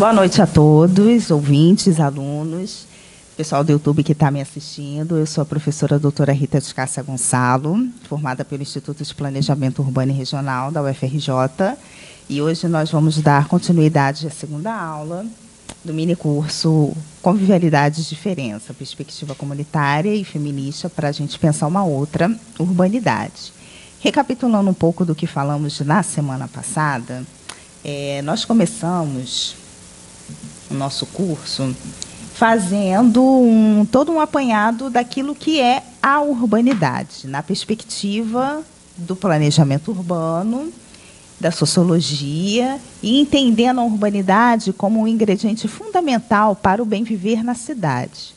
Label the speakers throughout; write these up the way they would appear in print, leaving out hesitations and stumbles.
Speaker 1: Boa noite a todos, ouvintes, alunos, pessoal do YouTube que está me assistindo. Eu sou a professora doutora Rita de Cássia Gonçalo, formada pelo Instituto de Planejamento Urbano e Regional da UFRJ. E hoje nós vamos dar continuidade à segunda aula do minicurso Convivialidade e Diferença, Perspectiva Comunitária e Feminista para a gente pensar uma outra urbanidade. Recapitulando um pouco do que falamos na semana passada, nós começamos o nosso curso fazendo todo um apanhado daquilo que é a urbanidade, na perspectiva do planejamento urbano, da sociologia, e entendendo a urbanidade como um ingrediente fundamental para o bem viver na cidade.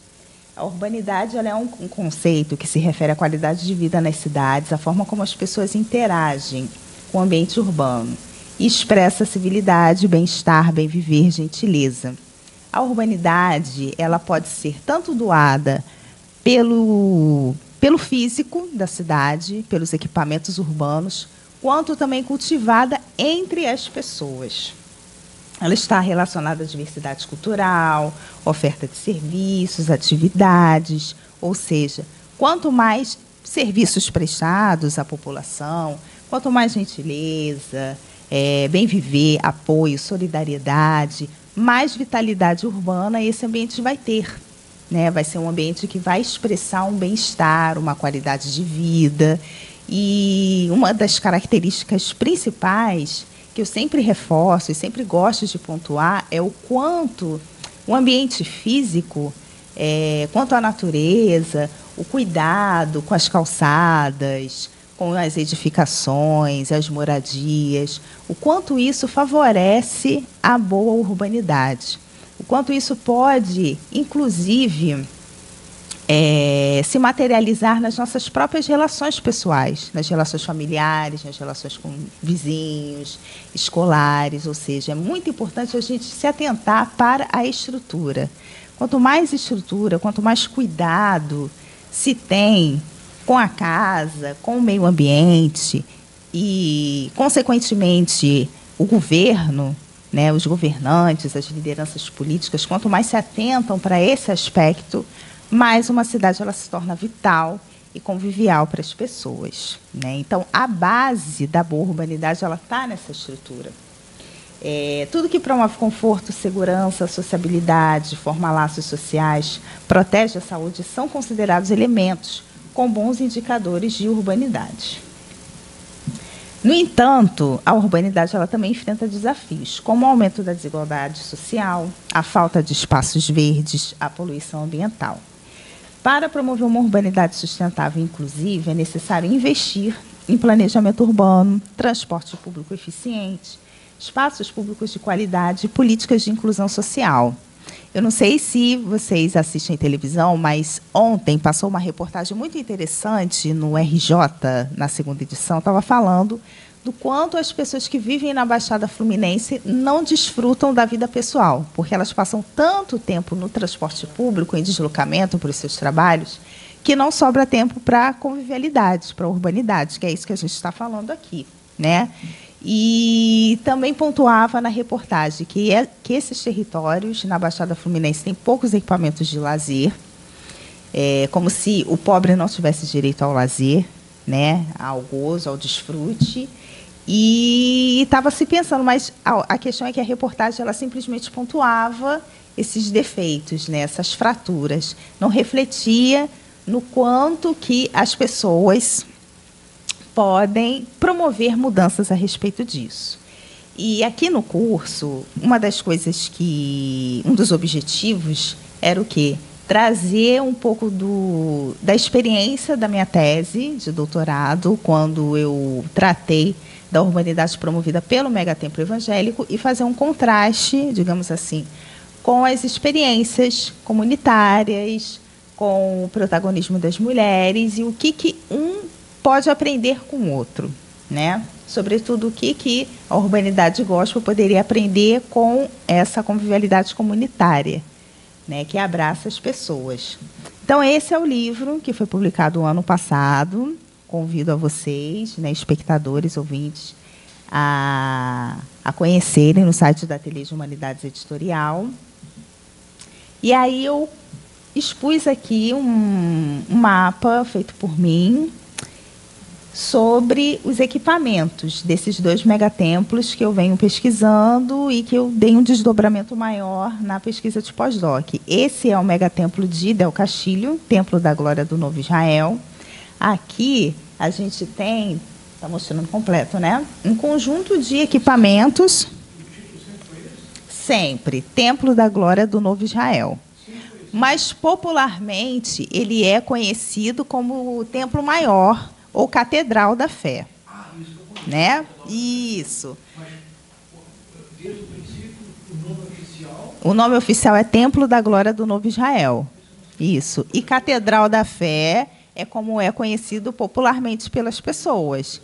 Speaker 1: A urbanidade ela é um conceito que se refere à qualidade de vida nas cidades, a forma como as pessoas interagem com o ambiente urbano, e expressa civilidade, bem-estar, bem-viver, gentileza. A urbanidade ela pode ser tanto doada pelo físico da cidade, pelos equipamentos urbanos, quanto também cultivada entre as pessoas. Ela está relacionada à diversidade cultural, oferta de serviços, atividades, ou seja, quanto mais serviços prestados à população, quanto mais gentileza, bem viver, apoio, solidariedade, mais vitalidade urbana esse ambiente vai ter, né? Vai ser um ambiente que vai expressar um bem-estar, uma qualidade de vida. E uma das características principais que eu sempre reforço e sempre gosto de pontuar é o quanto o ambiente físico, quanto à natureza, o cuidado com as calçadas, com as edificações, as moradias, o quanto isso favorece a boa urbanidade, o quanto isso pode, inclusive, se materializar nas nossas próprias relações pessoais, nas relações familiares, nas relações com vizinhos, escolares, ou seja, é muito importante a gente se atentar para a estrutura. Quanto mais estrutura, quanto mais cuidado se tem com a casa, com o meio ambiente e, consequentemente, o governo, né, os governantes, as lideranças políticas, quanto mais se atentam para esse aspecto, mais uma cidade ela se torna vital e convivial para as pessoas, né? Então, a base da boa urbanidade ela está nessa estrutura. Tudo que promove conforto, segurança, sociabilidade, forma laços sociais, protege a saúde, são considerados elementos com bons indicadores de urbanidade. No entanto, a urbanidade ela também enfrenta desafios, como o aumento da desigualdade social, a falta de espaços verdes, a poluição ambiental. Para promover uma urbanidade sustentável e inclusiva, é necessário investir em planejamento urbano, transporte público eficiente, espaços públicos de qualidade e políticas de inclusão social. Eu não sei se vocês assistem televisão, mas ontem passou uma reportagem muito interessante no RJ, na segunda edição, estava falando do quanto as pessoas que vivem na Baixada Fluminense não desfrutam da vida pessoal, porque elas passam tanto tempo no transporte público, em deslocamento para os seus trabalhos, que não sobra tempo para a convivialidade, para a urbanidade, que é isso que a gente está falando aqui, né? E também pontuava na reportagem que esses territórios, na Baixada Fluminense, têm poucos equipamentos de lazer, como se o pobre não tivesse direito ao lazer, né, ao gozo, ao desfrute. E estava se pensando, mas a questão é que a reportagem ela simplesmente pontuava esses defeitos, né, essas fraturas, não refletia no quanto que as pessoas podem promover mudanças a respeito disso. E aqui no curso, uma das coisas um dos objetivos era o quê? Trazer um pouco da experiência da minha tese de doutorado, quando eu tratei da urbanidade promovida pelo megatemplo evangélico, e fazer um contraste, digamos assim, com as experiências comunitárias, com o protagonismo das mulheres e o que um pode aprender com o outro, né? Sobretudo o que a urbanidade gospel poderia aprender com essa convivialidade comunitária, né, que abraça as pessoas. Então, esse é o livro que foi publicado no ano passado. Convido a vocês, né, espectadores, ouvintes, a a conhecerem no site da Ateliê de Humanidades Editorial. E aí eu expus aqui um mapa feito por mim sobre os equipamentos desses 2 megatemplos que eu venho pesquisando e que eu dei um desdobramento maior na pesquisa de pós-doc. Esse é o megatemplo de Del Castilho, Templo da Glória do Novo Israel. Aqui a gente tem, está mostrando completo, né? Um conjunto de equipamentos. Sempre, Templo da Glória do Novo Israel. Mas, popularmente, ele é conhecido como o Templo Maior, ou Catedral da Fé. Né? Isso.
Speaker 2: Mas, desde o princípio, o nome oficial...
Speaker 1: O nome oficial é Templo da Glória do Novo Israel. Isso. E Catedral da Fé é como é conhecido popularmente pelas pessoas.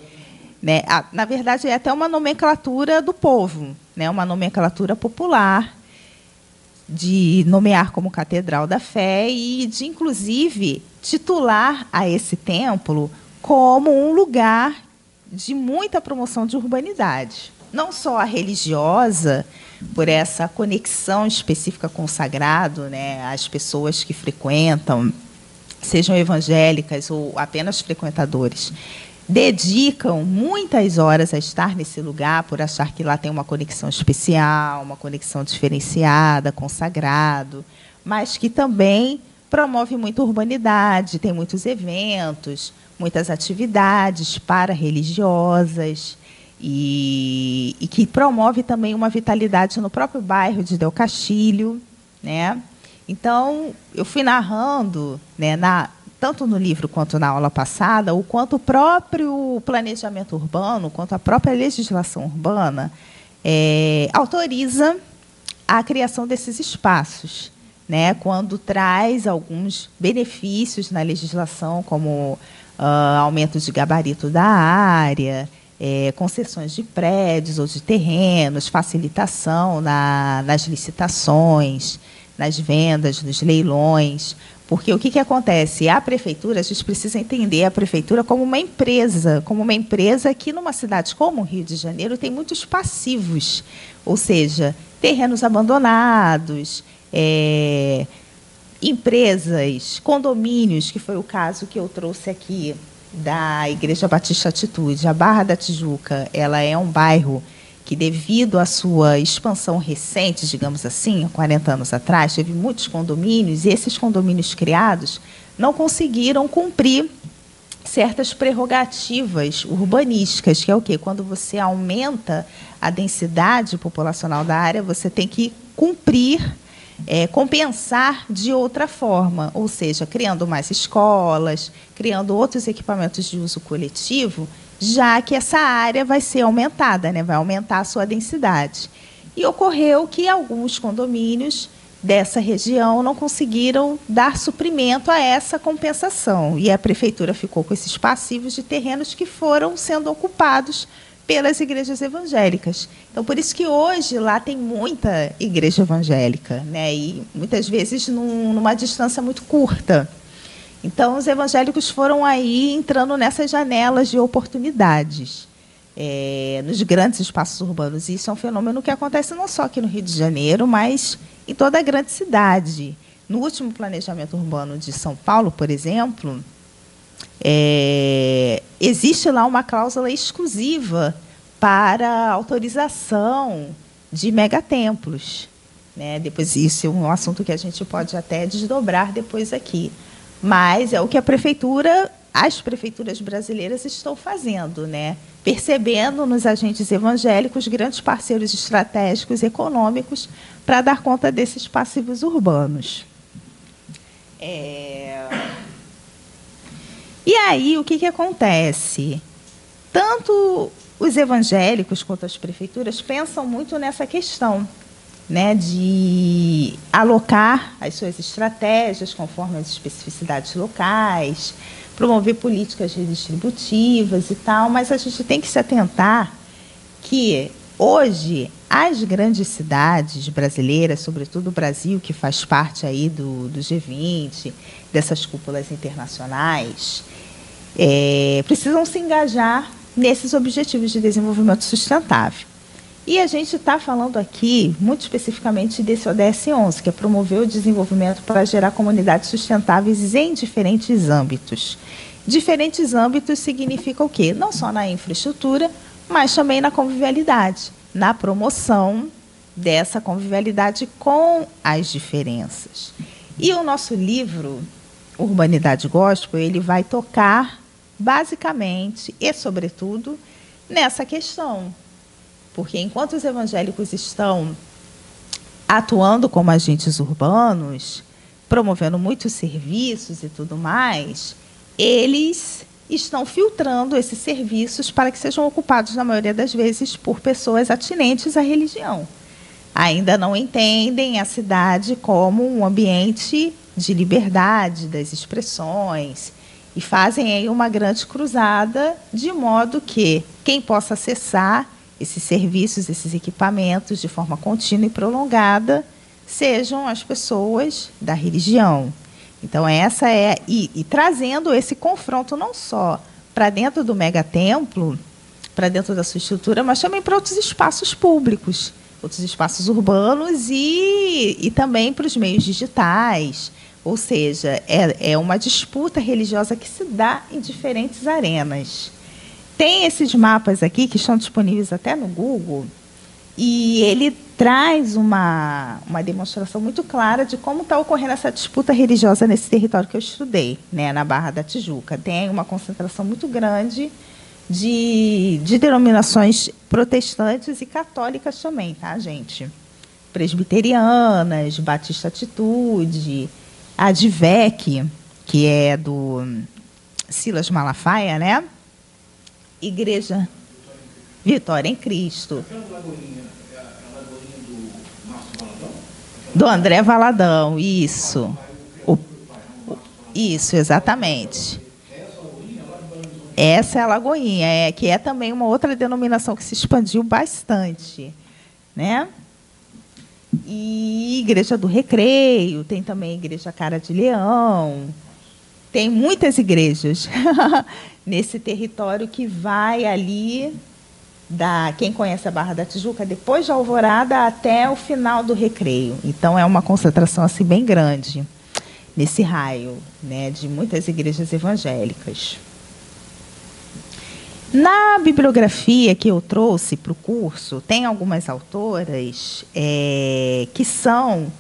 Speaker 1: Né? Na verdade, é até uma nomenclatura do povo, né? Uma nomenclatura popular de nomear como Catedral da Fé e de, inclusive, titular a esse templo como um lugar de muita promoção de urbanidade. Não só a religiosa, por essa conexão específica com o sagrado, né? As pessoas que frequentam, sejam evangélicas ou apenas frequentadores, dedicam muitas horas a estar nesse lugar por achar que lá tem uma conexão especial, uma conexão diferenciada com o sagrado, mas que também promove muita urbanidade, tem muitos eventos, muitas atividades para-religiosas e que promove também uma vitalidade no próprio bairro de Del Castilho, né? Então, eu fui narrando, né, tanto no livro quanto na aula passada, o quanto o próprio planejamento urbano, quanto a própria legislação urbana autoriza a criação desses espaços, né, quando traz alguns benefícios na legislação, como aumento de gabarito da área, concessões de prédios ou de terrenos, facilitação nas licitações, nas vendas, nos leilões. Porque o que acontece? A prefeitura, a gente precisa entender a prefeitura como uma empresa que, numa cidade como o Rio de Janeiro, tem muitos passivos, ou seja, terrenos abandonados, empresas, condomínios, que foi o caso que eu trouxe aqui da Igreja Batista Atitude. A Barra da Tijuca, ela é um bairro que, devido à sua expansão recente, digamos assim, há 40 anos atrás, teve muitos condomínios, e esses condomínios criados não conseguiram cumprir certas prerrogativas urbanísticas, que é o quê? Quando você aumenta a densidade populacional da área, você tem que cumprir, compensar de outra forma, ou seja, criando mais escolas, criando outros equipamentos de uso coletivo, já que essa área vai ser aumentada, né? Vai aumentar a sua densidade. E ocorreu que alguns condomínios dessa região não conseguiram dar suprimento a essa compensação. E a prefeitura ficou com esses passivos de terrenos que foram sendo ocupados pelas igrejas evangélicas. Então, por isso que hoje lá tem muita igreja evangélica, né? E muitas vezes numa distância muito curta. Então, os evangélicos foram aí entrando nessas janelas de oportunidades, nos grandes espaços urbanos. E isso é um fenômeno que acontece não só aqui no Rio de Janeiro, mas em toda a grande cidade. No último planejamento urbano de São Paulo, por exemplo, existe lá uma cláusula exclusiva para autorização de megatemplos, né? Depois, isso é um assunto que a gente pode até desdobrar depois aqui. Mas é o que as prefeituras brasileiras estão fazendo, né? Percebendo nos agentes evangélicos grandes parceiros estratégicos econômicos para dar conta desses passivos urbanos. E aí, o que acontece? Tanto os evangélicos quanto as prefeituras pensam muito nessa questão, né, de alocar as suas estratégias conforme as especificidades locais, promover políticas redistributivas e tal, mas a gente tem que se atentar que, hoje, as grandes cidades brasileiras, sobretudo o Brasil, que faz parte aí do G20, dessas cúpulas internacionais, precisam se engajar nesses objetivos de desenvolvimento sustentável. E a gente está falando aqui, muito especificamente, desse ODS 11, que é promover o desenvolvimento para gerar comunidades sustentáveis em diferentes âmbitos. Diferentes âmbitos significa o quê? Não só na infraestrutura, mas também na convivialidade, na promoção dessa convivialidade com as diferenças. E o nosso livro, Urbanidade Gospel, ele vai tocar, basicamente e sobretudo, nessa questão. Porque enquanto os evangélicos estão atuando como agentes urbanos, promovendo muitos serviços e tudo mais, eles estão filtrando esses serviços para que sejam ocupados, na maioria das vezes, por pessoas atinentes à religião. Ainda não entendem a cidade como um ambiente de liberdade das expressões e fazem aí uma grande cruzada, de modo que quem possa acessar esses serviços, esses equipamentos de forma contínua e prolongada sejam as pessoas da religião. Então, essa é... E trazendo esse confronto não só para dentro do megatemplo, para dentro da sua estrutura, mas também para outros espaços públicos, outros espaços urbanos e também para os meios digitais. Ou seja, é uma disputa religiosa que se dá em diferentes arenas. Tem esses mapas aqui, que estão disponíveis até no Google, e ele traz uma demonstração muito clara de como está ocorrendo essa disputa religiosa nesse território que eu estudei, né, na Barra da Tijuca. Tem uma concentração muito grande de denominações protestantes e católicas também, tá, gente? Presbiterianas, Batista Atitude, a Advec, que é do Silas Malafaia, né? Igreja Vitória em Cristo. Do André Valadão, isso. Isso, exatamente. Essa é a Lagoinha, que é também uma outra denominação que se expandiu bastante, né? E Igreja do Recreio, tem também a Igreja Cara de Leão. Tem muitas igrejas nesse território que vai ali, quem conhece a Barra da Tijuca, depois da Alvorada até o final do Recreio. Então, é uma concentração assim, bem grande nesse raio, né, de muitas igrejas evangélicas. Na bibliografia que eu trouxe para o curso, tem algumas autoras que são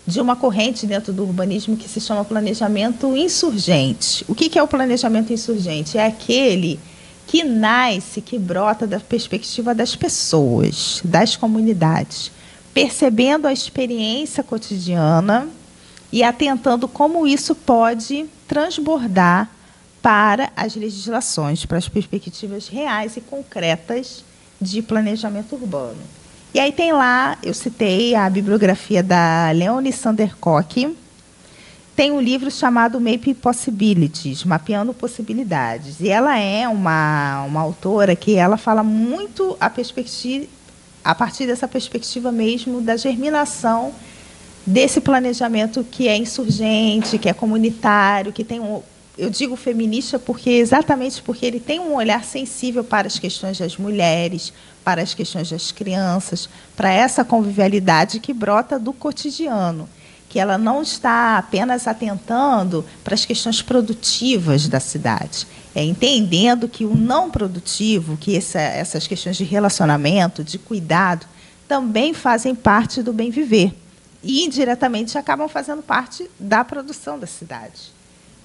Speaker 1: de uma corrente dentro do urbanismo que se chama planejamento insurgente. O que é o planejamento insurgente? É aquele que nasce, que brota da perspectiva das pessoas, das comunidades, percebendo a experiência cotidiana e atentando como isso pode transbordar para as legislações, para as perspectivas reais e concretas de planejamento urbano. E aí tem lá, eu citei a bibliografia da Leonie Sandercock, tem um livro chamado Mapping Possibilities, Mapeando Possibilidades. E ela é uma autora que ela fala muito a partir dessa perspectiva mesmo da germinação desse planejamento que é insurgente, que é comunitário, que tem eu digo feminista exatamente porque ele tem um olhar sensível para as questões das mulheres, para as questões das crianças, para essa convivialidade que brota do cotidiano, que ela não está apenas atentando para as questões produtivas da cidade, entendendo que o não produtivo, que essas questões de relacionamento, de cuidado, também fazem parte do bem viver e, indiretamente, acabam fazendo parte da produção da cidade,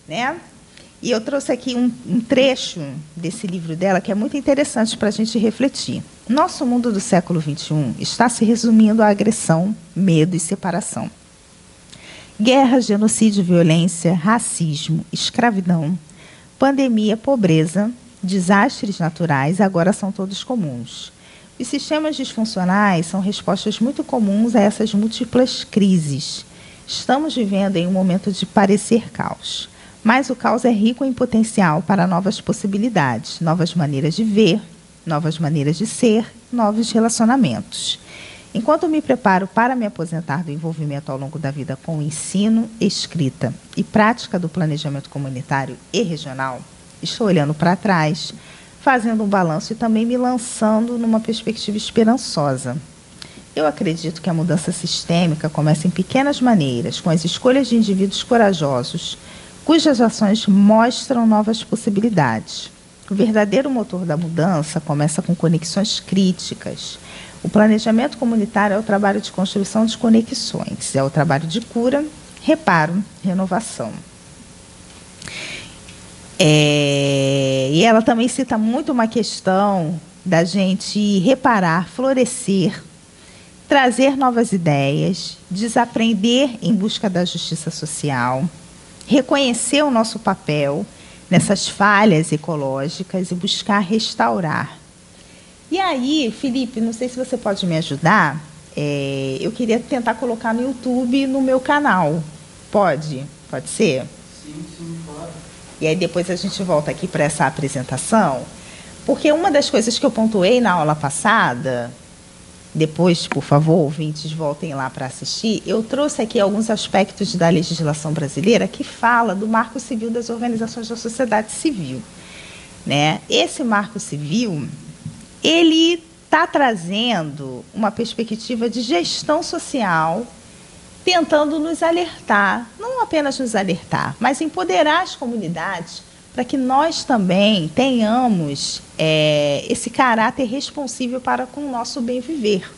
Speaker 1: né? E eu trouxe aqui um trecho desse livro dela que é muito interessante para a gente refletir. Nosso mundo do século XXI está se resumindo a agressão, medo e separação. Guerra, genocídio, violência, racismo, escravidão, pandemia, pobreza, desastres naturais agora são todos comuns. Os sistemas disfuncionais são respostas muito comuns a essas múltiplas crises. Estamos vivendo em um momento de parecer caos. Mas o caos é rico em potencial para novas possibilidades, novas maneiras de ver, novas maneiras de ser, novos relacionamentos. Enquanto me preparo para me aposentar do envolvimento ao longo da vida com o ensino, escrita e prática do planejamento comunitário e regional, estou olhando para trás, fazendo um balanço e também me lançando numa perspectiva esperançosa. Eu acredito que a mudança sistêmica começa em pequenas maneiras, com as escolhas de indivíduos corajosos, cujas ações mostram novas possibilidades. O verdadeiro motor da mudança começa com conexões críticas. O planejamento comunitário é o trabalho de construção de conexões, é o trabalho de cura, reparo, renovação. E ela também cita muito uma questão da gente reparar, florescer, trazer novas ideias, desaprender em busca da justiça social, reconhecer o nosso papel nessas falhas ecológicas e buscar restaurar. E aí, Felipe, não sei se você pode me ajudar, eu queria tentar colocar no YouTube, no meu canal. Pode? Pode ser?
Speaker 2: Sim, claro.
Speaker 1: E aí depois a gente volta aqui para essa apresentação, porque uma das coisas que eu pontuei na aula passada, depois, por favor, ouvintes, voltem lá para assistir, eu trouxe aqui alguns aspectos da legislação brasileira que fala do Marco Civil das Organizações da Sociedade Civil, né? Esse Marco Civil, ele está trazendo uma perspectiva de gestão social, tentando nos alertar, não apenas nos alertar, mas empoderar as comunidades para que nós também tenhamos esse caráter responsível para com o nosso bem viver.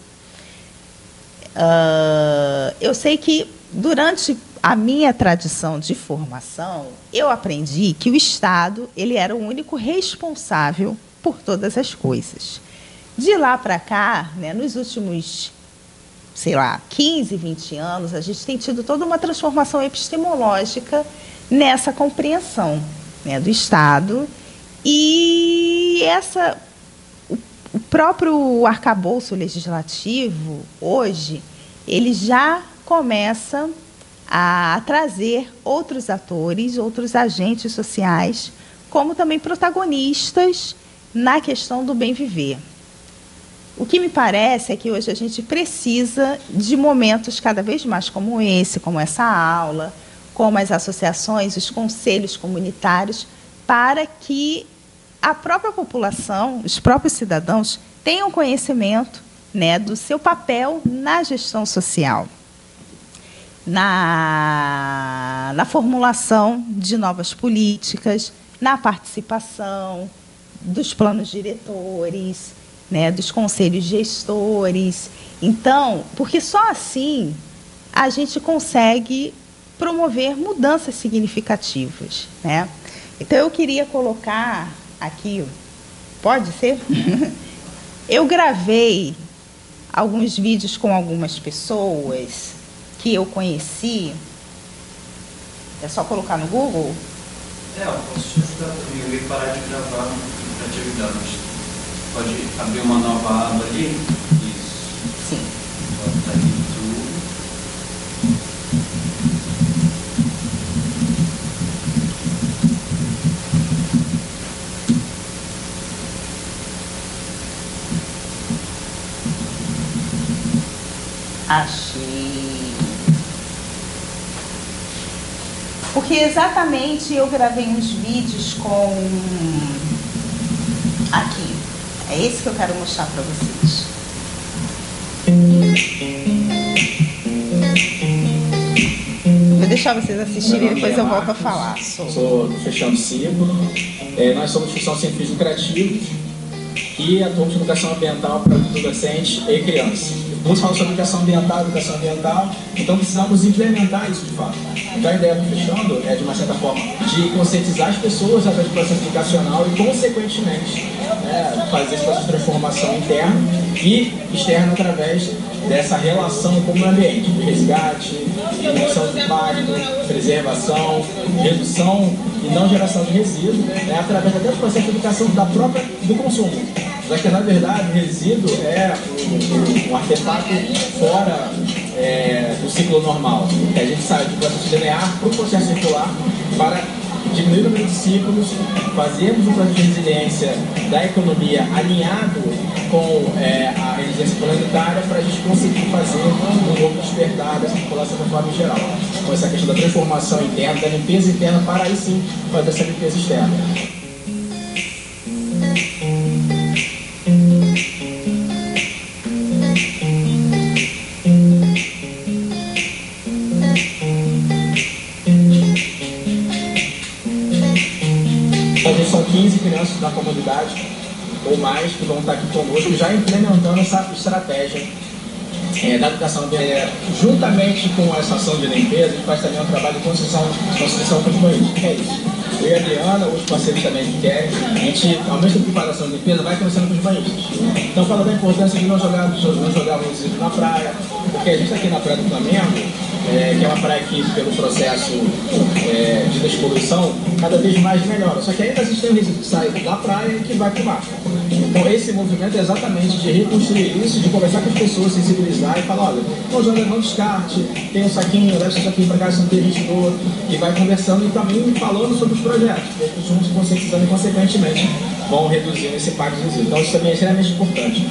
Speaker 1: Eu sei que durante a minha tradição de formação, eu aprendi que o Estado ele era o único responsável por todas as coisas. De lá para cá, né, nos últimos, sei lá, 15, 20 anos, a gente tem tido toda uma transformação epistemológica nessa compreensão, né, do Estado. E o próprio arcabouço legislativo, hoje, ele já começa a trazer outros atores, outros agentes sociais, como também protagonistas na questão do bem viver. O que me parece é que hoje a gente precisa de momentos cada vez mais como esse, como essa aula, como as associações, os conselhos comunitários, para que a própria população, os próprios cidadãos, tenham conhecimento, né, do seu papel na gestão social, na formulação de novas políticas, na participação dos planos diretores, né, dos conselhos gestores. Então, porque só assim a gente consegue promover mudanças significativas, né? Então, eu queria colocar aqui, pode ser? Eu gravei alguns vídeos com algumas pessoas que eu conheci. É só colocar no Google?
Speaker 2: Eu posso te ajudar também. Eu ia parar de gravar para te ajudar, mas pode abrir uma nova aba ali? Isso.
Speaker 1: Sim.
Speaker 2: Bota aí tudo.
Speaker 1: Achei. Porque exatamente eu gravei uns vídeos com... Aqui. É esse que eu quero mostrar para vocês. Vou deixar vocês assistirem e depois eu volto a falar.
Speaker 3: Sou do Fechando Ciclo. Nós somos instituição sem fins lucrativos e atuamos em educação ambiental para adolescentes e crianças. Muitos falam sobre educação ambiental, então precisamos implementar isso de fato. Então a ideia do Fechando é, de uma certa forma, de conscientizar as pessoas através do processo educacional e, consequentemente, fazer esse processo de transformação interna e externa através dessa relação com o meio ambiente, de resgate, redução de impacto, preservação, redução e não geração de resíduos, através até do processo de educação do consumo. Mas que, na verdade, o resíduo é um artefato fora do ciclo normal. A gente sai do processo linear para o processo circular para diminuir o número de ciclos, fazermos um processo de resiliência da economia alinhado com a resiliência planetária para a gente conseguir fazer um novo despertar dessa população de forma geral. Com essa questão da transformação interna, da limpeza interna, para aí sim fazer essa limpeza externa. 500 da comunidade ou mais que vão estar aqui conosco, já implementando essa estratégia da educação ambiental. Juntamente com essa ação de limpeza, a gente faz também um trabalho de construção com os banheiros. O que é isso? Eu e a Adriana, os parceiros também que querem, a gente, ao mesmo tempo que faz ação de limpeza, vai começando com os banheiros. Então, fala da importância de não jogar resíduos na praia, porque a gente está aqui na Praia do Flamengo, que é uma praia que, pelo processo de despoluição, cada vez mais melhora. Só que ainda existe um resíduo que sai da praia e que vai para o mar. Então, esse movimento é exatamente de reconstruir isso, de conversar com as pessoas, sensibilizar e falar, olha, não descarte, tem um saquinho, leva esse saquinho para cá, se não tem risco, e vai conversando e também falando sobre os projetos, porque juntos, conscientizando e, consequentemente, vão reduzindo esse impacto de resíduo. Então, isso também é extremamente importante.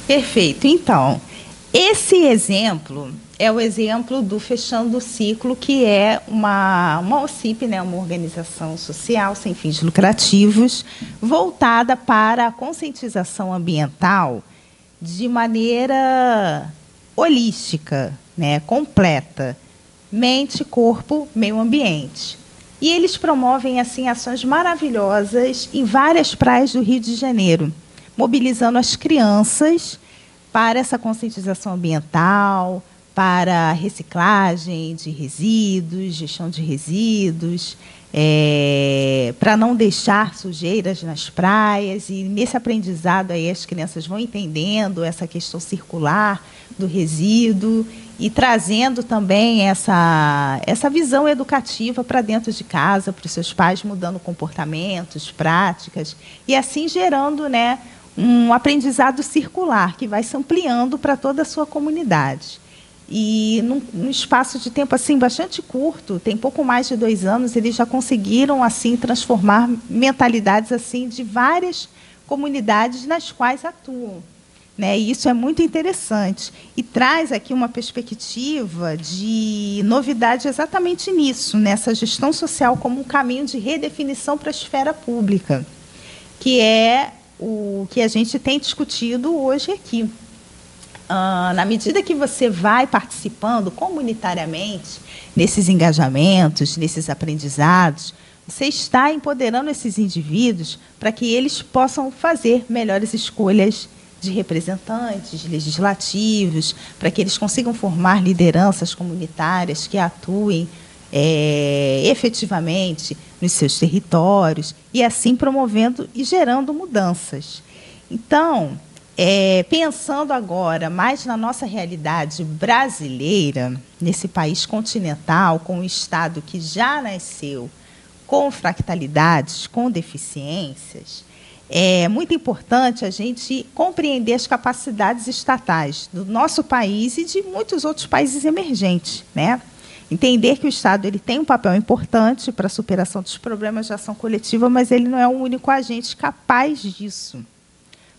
Speaker 1: Perfeito. Então, esse exemplo é o exemplo do Fechando o Ciclo, que é uma OCIP, né, uma organização social sem fins lucrativos, voltada para a conscientização ambiental de maneira holística, né, completa, mente, corpo, meio ambiente. E eles promovem assim ações maravilhosas em várias praias do Rio de Janeiro, mobilizando as crianças para essa conscientização ambiental, para reciclagem de resíduos, gestão de resíduos, para não deixar sujeiras nas praias. E, nesse aprendizado, aí, as crianças vão entendendo essa questão circular do resíduo e trazendo também essa visão educativa para dentro de casa, para os seus pais, mudando comportamentos, práticas, e assim gerando, né, um aprendizado circular que vai se ampliando para toda a sua comunidade. E, num espaço de tempo assim bastante curto, tem pouco mais de 2 anos, eles já conseguiram assim transformar mentalidades assim de várias comunidades nas quais atuam, né? E isso é muito interessante e traz aqui uma perspectiva de novidade exatamente nisso, nessa gestão social como um caminho de redefinição para a esfera pública, que é o que a gente tem discutido hoje aqui. Na medida que você vai participando comunitariamente nesses engajamentos, nesses aprendizados, você está empoderando esses indivíduos para que eles possam fazer melhores escolhas de representantes legislativos, para que eles consigam formar lideranças comunitárias que atuem efetivamente nos seus territórios e assim promovendo e gerando mudanças. Então, pensando agora mais na nossa realidade brasileira, nesse país continental, com um Estado que já nasceu com fractalidades, com deficiências, é muito importante a gente compreender as capacidades estatais do nosso país e de muitos outros países emergentes, né? Entender que o Estado ele tem um papel importante para a superação dos problemas de ação coletiva, mas ele não é o único agente capaz disso.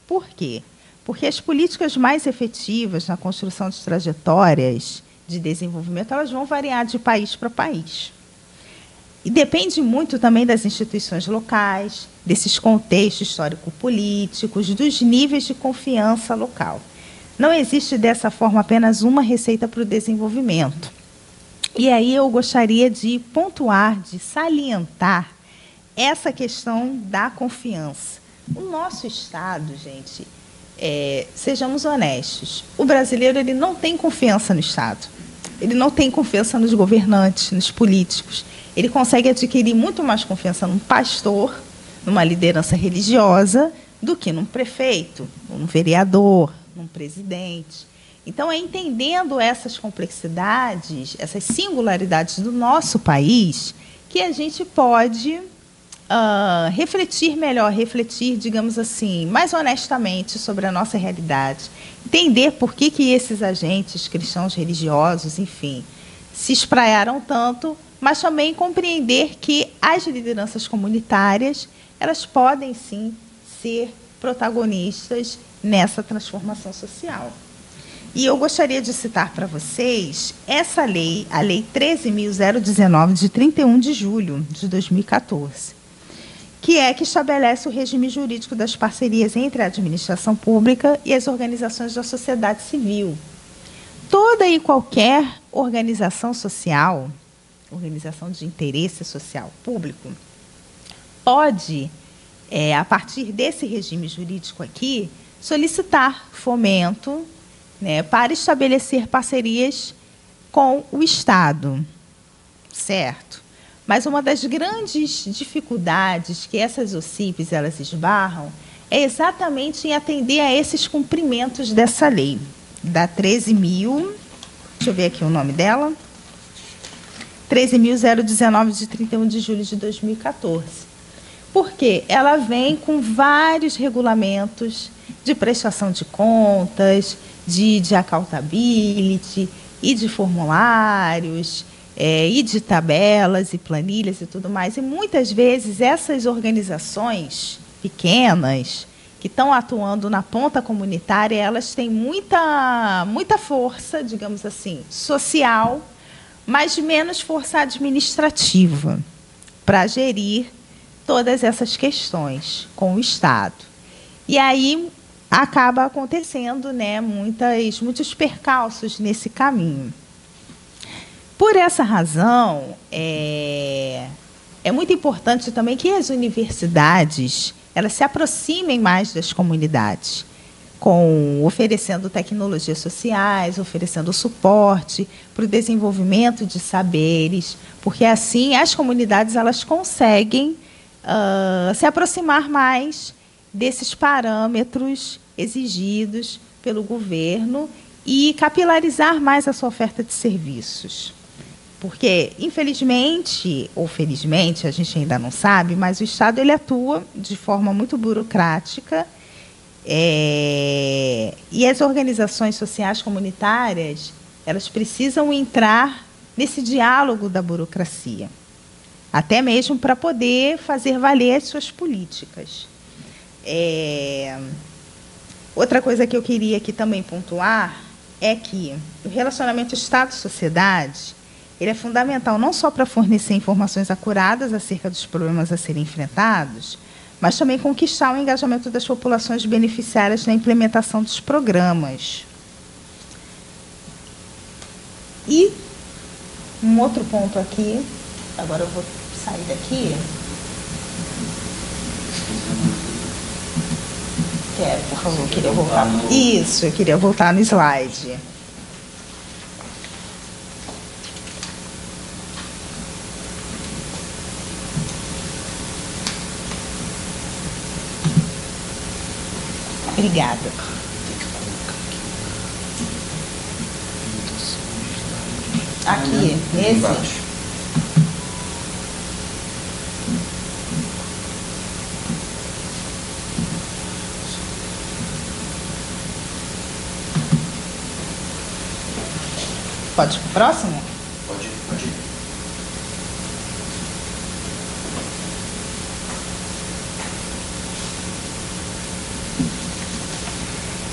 Speaker 1: Por quê? Porque as políticas mais efetivas na construção de trajetórias de desenvolvimento, elas vão variar de país para país. E depende muito também das instituições locais, desses contextos histórico-políticos, dos níveis de confiança local. Não existe, dessa forma, apenas uma receita para o desenvolvimento. E aí eu gostaria de pontuar, de salientar essa questão da confiança. O nosso Estado, gente, sejamos honestos, o brasileiro ele não tem confiança no Estado. Ele não tem confiança nos governantes, nos políticos. Ele consegue adquirir muito mais confiança num pastor, numa liderança religiosa, do que num prefeito, num vereador, num presidente. Então, é entendendo essas complexidades, essas singularidades do nosso país, que a gente pode refletir melhor, digamos assim, mais honestamente sobre a nossa realidade, entender por que esses agentes cristãos religiosos, enfim, se espraiaram tanto, mas também compreender que as lideranças comunitárias, elas podem, sim, ser protagonistas nessa transformação social. E eu gostaria de citar para vocês essa lei, a Lei 13.019, de 31 de julho de 2014, que estabelece o regime jurídico das parcerias entre a administração pública e as organizações da sociedade civil. Toda e qualquer organização social, organização de interesse social público, pode, a partir desse regime jurídico aqui, solicitar fomento, né, para estabelecer parcerias com o Estado, certo? Mas uma das grandes dificuldades que essas OCIPs elas esbarram é exatamente em atender a esses cumprimentos dessa lei, da 13.000, deixa eu ver aqui o nome dela, 13.019, de 31 de julho de 2014. Porque ela vem com vários regulamentos de prestação de contas, de accountability, e de formulários, e de tabelas e planilhas e tudo mais. E muitas vezes essas organizações pequenas que estão atuando na ponta comunitária, elas têm muita força, digamos assim, social, mas menos força administrativa para gerir todas essas questões com o Estado. E aí acaba acontecendo, né, muitos percalços nesse caminho. Por essa razão, é muito importante também que as universidades elas se aproximem mais das comunidades, oferecendo tecnologias sociais, oferecendo suporte para o desenvolvimento de saberes, porque assim as comunidades elas conseguem se aproximar mais desses parâmetros exigidos pelo governo e capilarizar mais a sua oferta de serviços. Porque, infelizmente, ou felizmente, a gente ainda não sabe, mas o Estado ele atua de forma muito burocrática, e as organizações sociais comunitárias elas precisam entrar nesse diálogo da burocracia, até mesmo para poder fazer valer as suas políticas. Outra coisa que eu queria aqui também pontuar é que o relacionamento Estado-sociedade ele é fundamental não só para fornecer informações acuradas acerca dos problemas a serem enfrentados, mas também conquistar o engajamento das populações beneficiárias na implementação dos programas. E um outro ponto aqui, agora eu vou sair daqui. Quero, por favor, queria voltar. Isso, eu queria voltar no slide. Obrigada. Aqui, nesse. Pode ir para o próximo?
Speaker 2: Pode ir.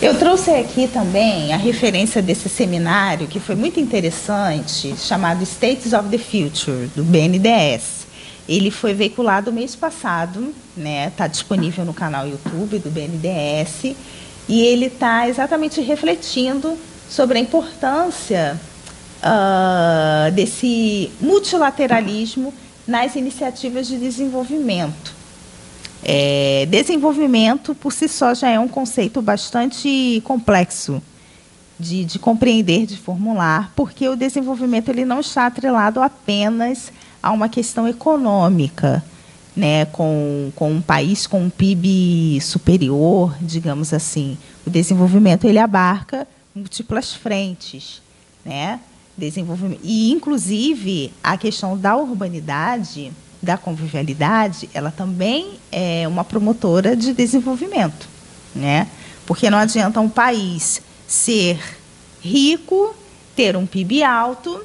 Speaker 1: Eu trouxe aqui também a referência desse seminário, que foi muito interessante, chamado States of the Future, do BNDES. Ele foi veiculado mês passado, né? Está disponível no canal YouTube do BNDES, e ele está exatamente refletindo sobre a importância desse multilateralismo nas iniciativas de desenvolvimento. Desenvolvimento, por si só, já é um conceito bastante complexo de compreender, de formular, porque o desenvolvimento ele não está atrelado apenas a uma questão econômica, né, com um país com um PIB superior, digamos assim. O desenvolvimento ele abarca múltiplas frentes, né? Desenvolvimento. E, inclusive, a questão da urbanidade, da convivialidade, ela também é uma promotora de desenvolvimento, né? Porque não adianta um país ser rico, ter um PIB alto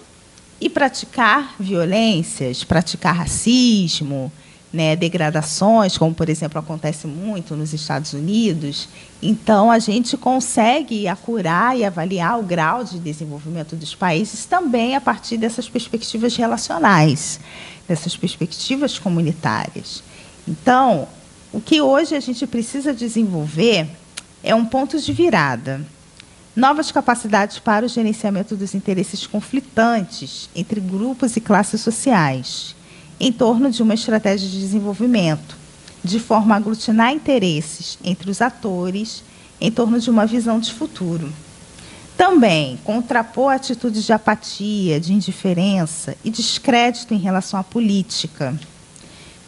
Speaker 1: e praticar violências, praticar racismo, né, degradações, como, por exemplo, acontece muito nos Estados Unidos. Então, a gente consegue acurar e avaliar o grau de desenvolvimento dos países também a partir dessas perspectivas relacionais, dessas perspectivas comunitárias. Então, o que hoje a gente precisa desenvolver é um ponto de virada. Novas capacidades para o gerenciamento dos interesses conflitantes entre grupos e classes sociais, em torno de uma estratégia de desenvolvimento, de forma a aglutinar interesses entre os atores, em torno de uma visão de futuro. Também contrapor atitudes de apatia, de indiferença e descrédito em relação à política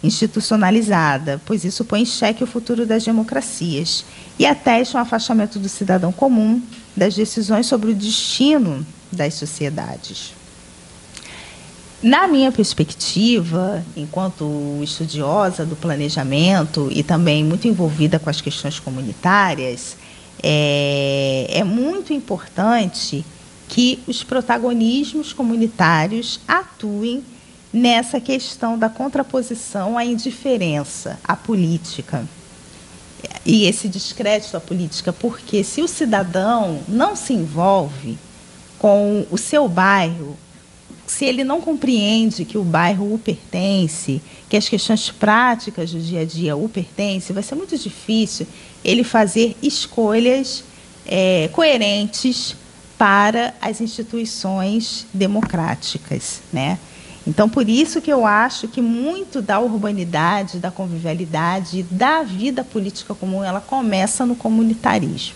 Speaker 1: institucionalizada, pois isso põe em xeque o futuro das democracias e atesta um afastamento do cidadão comum das decisões sobre o destino das sociedades. Na minha perspectiva, enquanto estudiosa do planejamento e também muito envolvida com as questões comunitárias, é muito importante que os protagonismos comunitários atuem nessa questão da contraposição à indiferença à política e esse descrédito à política, porque se o cidadão não se envolve com o seu bairro, se ele não compreende que o bairro o pertence, que as questões práticas do dia a dia o pertencem, vai ser muito difícil ele fazer escolhas coerentes para as instituições democráticas, né? Então, por isso que eu acho que muito da urbanidade, da convivialidade, da vida política comum, ela começa no comunitarismo.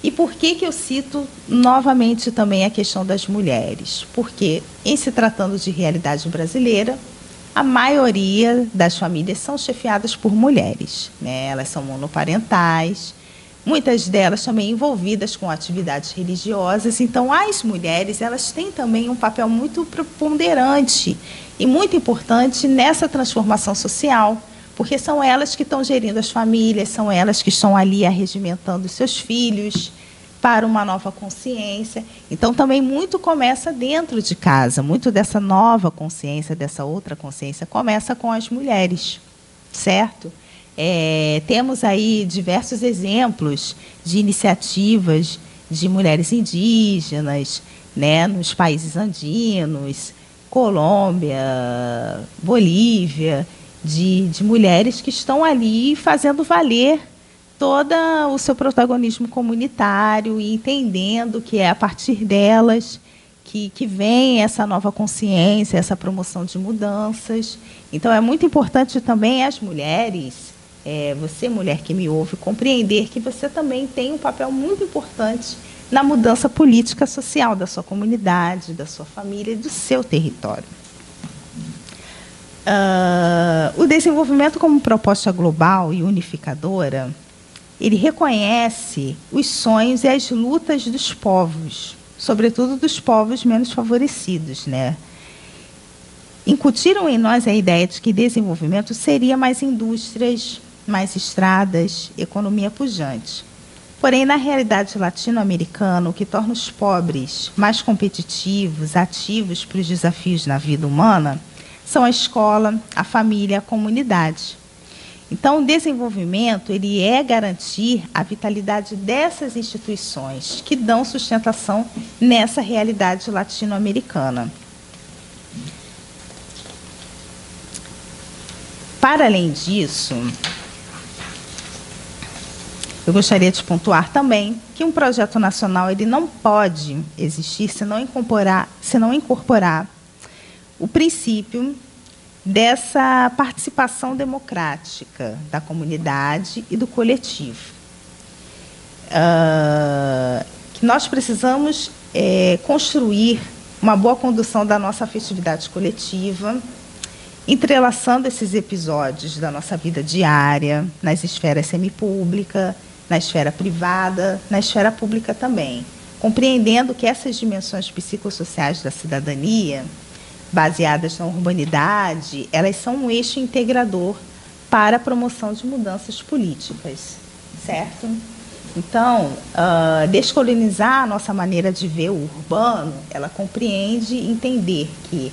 Speaker 1: E por que eu cito novamente também a questão das mulheres? Porque, em se tratando de realidade brasileira, a maioria das famílias são chefiadas por mulheres, né? Elas são monoparentais, muitas delas também envolvidas com atividades religiosas. Então, as mulheres, elas têm também um papel muito preponderante e muito importante nessa transformação social, porque são elas que estão gerindo as famílias, são elas que estão ali arregimentando os seus filhos para uma nova consciência. Então, também muito começa dentro de casa, muito dessa nova consciência, dessa outra consciência, começa com as mulheres, certo? Temos aí diversos exemplos de iniciativas de mulheres indígenas, né, nos países andinos, Colômbia, Bolívia, de mulheres que estão ali fazendo valer todo o seu protagonismo comunitário e entendendo que é a partir delas que vem essa nova consciência, essa promoção de mudanças. Então, é muito importante também as mulheres, você, mulher que me ouve, compreender que você também tem um papel muito importante na mudança política social da sua comunidade, da sua família e do seu território. O desenvolvimento como proposta global e unificadora, ele reconhece os sonhos e as lutas dos povos, sobretudo dos povos menos favorecidos, né? Incutiram em nós a ideia de que desenvolvimento seria mais indústrias, mais estradas, economia pujante. Porém, na realidade latino-americana, o que torna os pobres mais competitivos, ativos para os desafios na vida humana, são a escola, a família, a comunidade. Então, o desenvolvimento ele é garantir a vitalidade dessas instituições que dão sustentação nessa realidade latino-americana. Para além disso, eu gostaria de pontuar também que um projeto nacional ele não pode existir se não incorporar o princípio dessa participação democrática da comunidade e do coletivo. Que nós precisamos construir uma boa condução da nossa afetividade coletiva, entrelaçando esses episódios da nossa vida diária, nas esferas semipública, na esfera privada, na esfera pública também, compreendendo que essas dimensões psicossociais da cidadania, baseadas na urbanidade, elas são um eixo integrador para a promoção de mudanças políticas, certo? Então, descolonizar a nossa maneira de ver o urbano, ela compreende entender que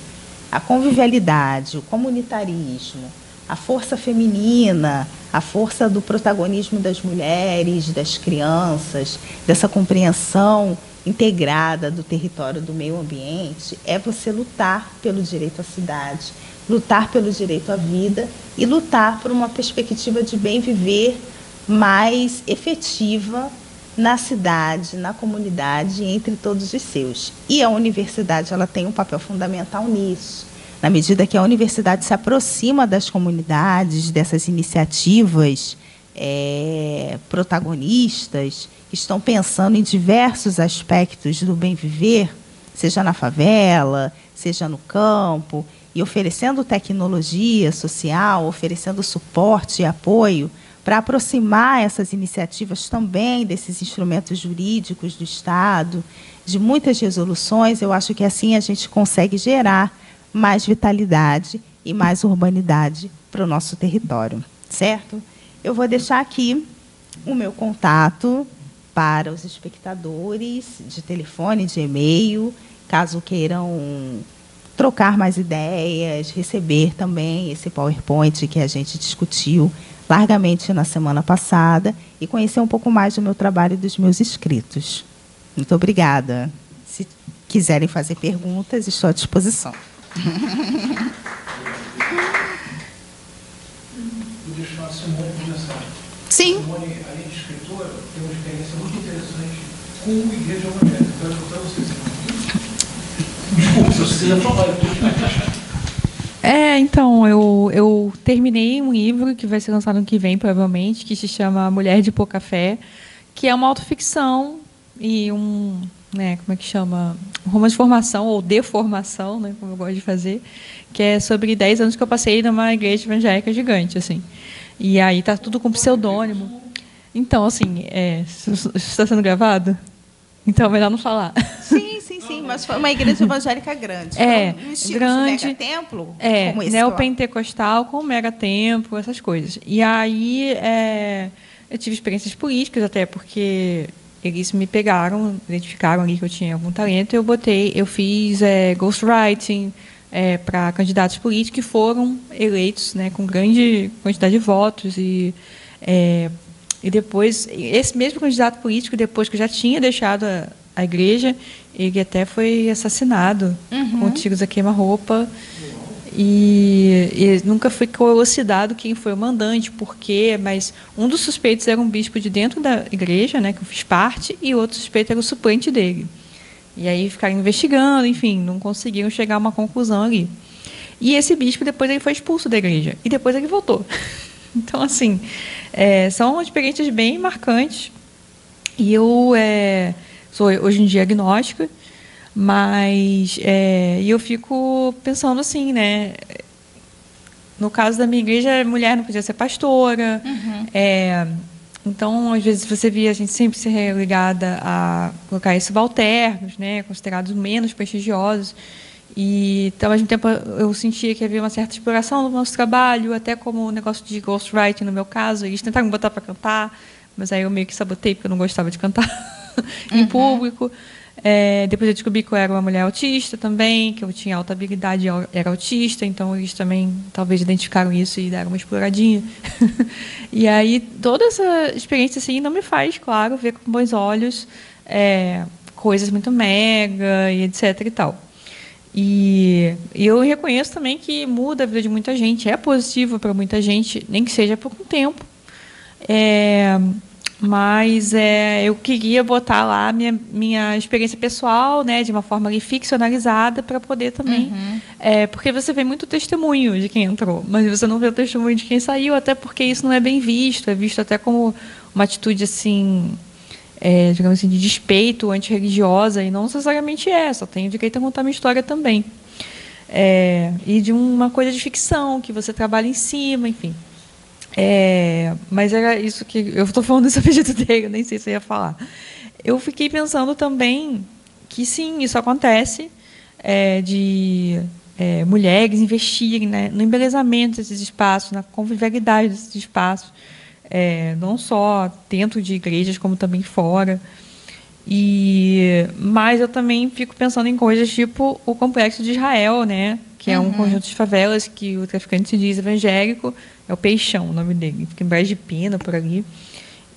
Speaker 1: a convivialidade, o comunitarismo, a força feminina, a força do protagonismo das mulheres, das crianças, dessa compreensão integrada do território, do meio ambiente, é você lutar pelo direito à cidade, lutar pelo direito à vida e lutar por uma perspectiva de bem viver mais efetiva na cidade, na comunidade, entre todos os seus. E a universidade, ela tem um papel fundamental nisso. Na medida que a universidade se aproxima das comunidades, dessas iniciativas protagonistas, que estão pensando em diversos aspectos do bem viver, seja na favela, seja no campo, e oferecendo tecnologia social, oferecendo suporte e apoio para aproximar essas iniciativas também desses instrumentos jurídicos do Estado, de muitas resoluções. Eu acho que assim a gente consegue gerar mais vitalidade e mais urbanidade para o nosso território, certo? Eu vou deixar aqui o meu contato para os espectadores, de telefone, de e-mail, caso queiram trocar mais ideias, receber também esse PowerPoint que a gente discutiu largamente na semana passada e conhecer um pouco mais do meu trabalho e dos meus escritos. Muito obrigada. Se quiserem fazer perguntas, estou à disposição.
Speaker 4: Vou deixar a Simone começar.
Speaker 1: Sim.
Speaker 4: Simone, além de escritora, tem uma experiência muito interessante com a Igreja Evangélica. Então, eu para você, Simone. Desculpa, se você quiser falar.
Speaker 5: Então, eu terminei um livro que vai ser lançado ano que vem, provavelmente, que se chama Mulher de Pouca Fé, que é uma autoficção e como é que chama? Um romance de formação ou deformação, né, como eu gosto de fazer, que é sobre 10 anos que eu passei numa igreja evangélica gigante, assim. E aí tá tudo com pseudônimo. Então, assim, isso está sendo gravado? Então, é melhor não falar.
Speaker 1: Sim, mas foi uma igreja evangélica grande. Um estilo
Speaker 5: grande.
Speaker 1: De mega-templo?
Speaker 5: Como esse neopentecostal com mega-templo, essas coisas. E aí eu tive experiências políticas, até porque eles me pegaram, identificaram ali que eu tinha algum talento, eu fiz ghostwriting para candidatos políticos que foram eleitos, né, com grande quantidade de votos e depois, esse mesmo candidato político, depois que eu já tinha deixado a igreja, ele até foi assassinado com tiros a queima-roupa. E nunca foi elucidado quem foi o mandante, por quê, mas um dos suspeitos era um bispo de dentro da igreja, né, que eu fiz parte, e outro suspeito era o suplente dele. E aí ficaram investigando, enfim, não conseguiram chegar a uma conclusão ali. E esse bispo, depois, ele foi expulso da igreja, e depois ele voltou. Então, assim, são experiências bem marcantes. E eu sou, hoje em dia, agnóstica, mas eu fico pensando assim, né? No caso da minha igreja, a mulher não podia ser pastora. Então, às vezes, você via a gente sempre ser ligada a colocar subalternos, né, considerados menos prestigiosos. E, ao mesmo tempo, eu sentia que havia uma certa exploração do nosso trabalho, até como o negócio de ghostwriting, no meu caso. Eles tentaram me botar para cantar, mas aí eu meio que sabotei, porque eu não gostava de cantar em público. Depois eu descobri que eu era uma mulher autista também, que eu tinha alta habilidade e era autista, então eles também talvez identificaram isso e deram uma exploradinha. E aí toda essa experiência assim não me faz, claro, ver com bons olhos coisas muito mega e etc e tal. E eu reconheço também que muda a vida de muita gente, é positivo para muita gente, nem que seja por um tempo. Mas eu queria botar lá minha experiência pessoal, né, de uma forma ali ficcionalizada, para poder também... porque você vê muito testemunho de quem entrou, mas você não vê o testemunho de quem saiu, até porque isso não é bem visto, é visto até como uma atitude, assim, digamos assim, de despeito antirreligiosa, e não necessariamente só tenho direito a contar minha história também. E de uma coisa de ficção, que você trabalha em cima, enfim... mas era isso que... Eu estou falando desse pedido dele, eu nem sei se eu ia falar. Eu fiquei pensando também que, sim, isso acontece, de mulheres investirem, né, no embelezamento desses espaços, na convivialidade desses espaços, não só dentro de igrejas, como também fora. Mas eu também fico pensando em coisas tipo o Complexo de Israel, né, que é um conjunto de favelas que o traficante se diz evangélico, é o Peixão, o nome dele, fica em Braz de Pina, por ali.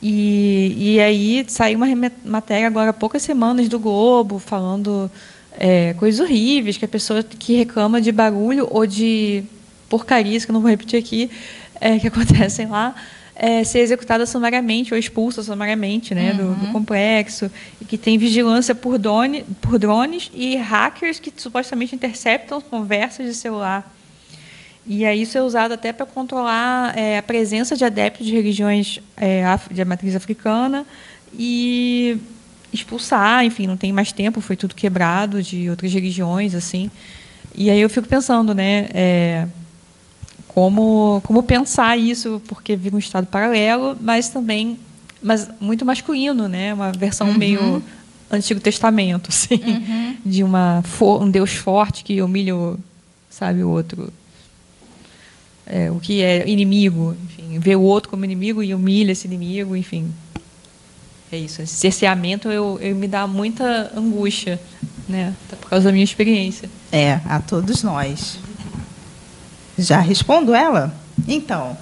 Speaker 5: E aí saiu uma matéria agora há poucas semanas do Globo, falando coisas horríveis, que a pessoa que reclama de barulho ou de porcarias, que eu não vou repetir aqui, que acontecem lá, ser executada sumariamente ou expulsa sumariamente, né, do complexo, e que tem vigilância por drones e hackers que supostamente interceptam conversas de celular. E aí isso é usado até para controlar a presença de adeptos de religiões de matriz africana e expulsar, enfim, não tem mais tempo, foi tudo quebrado de outras religiões, assim. E aí eu fico pensando, né, como pensar isso, porque vira um estado paralelo, mas muito masculino, né, uma versão meio Antigo Testamento, assim, de um Deus forte que humilha, sabe, o outro. O que é inimigo, enfim, vê o outro como inimigo e humilha esse inimigo, enfim. É isso. Esse cerceamento me dá muita angústia, né, por causa da minha experiência.
Speaker 1: A todos nós. Já respondo ela? Então,